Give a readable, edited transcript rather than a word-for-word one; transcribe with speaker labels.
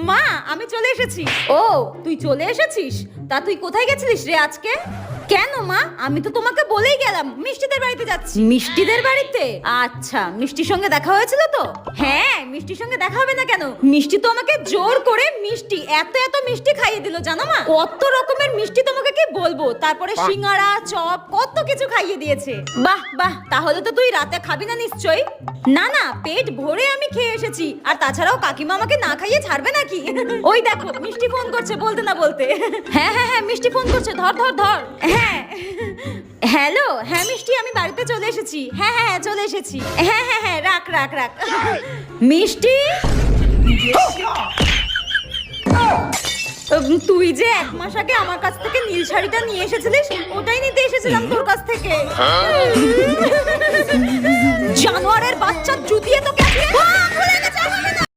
Speaker 1: মা আমি চলে এসেছি। ও তুই চলে এসেছিস? তা তুই কোথায় গেছিলিস রে আজকে? কেন মা, আমি তো তোমাকে বলেই গেলাম মিষ্টিদের বাড়িতে যাচ্ছি। মিষ্টিদের বাড়িতে? আচ্ছা, মিষ্টির সঙ্গে দেখা হয়েছিল তো? হ্যাঁ, মিষ্টির সঙ্গে দেখা হবে না কেন? মিষ্টি তো আমাকে জোর করে মিষ্টি এত এত মিষ্টি খাইয়ে দিল জানো মা। কত রকমের মিষ্টি তোমাকে কি বলবো, তারপরে সিঙ্গারা চপ কত কিছু খাইয়ে দিয়েছে। বাহ বাহ, তাহলে তো তুই রাতে খাবি না নিশ্চয়ই? না না, পেট ভরে আমি খেয়ে এসেছি। আর তাছাড়াও কাকিমা আমাকে না খাইয়ে ছাড়বে নাকি? ওই দেখো মিষ্টি ফোন করছে বলতে না বলতে। হ্যাঁ হ্যাঁ হ্যাঁ, মিষ্টি ফোন করছে, ধর ধর ধর। হ্যাঁ হ্যালো, হ্যাঁ মিষ্টি আমি বাড়িতে চলে এসেছি। হ্যাঁ হ্যাঁ হ্যাঁ চলে এসেছি। হ্যাঁ হ্যাঁ হ্যাঁ, রাখ রাখ রাখ। মিষ্টি, তুই যে 1 মাস আগে আমার কাছ থেকে নীল শাড়িটা নিয়ে এসেছিলিস, ওটাই নিতে এসেছিলাম তোর কাছ থেকে। জানোয়ারের বাচ্চা জুতিয়ে তোকে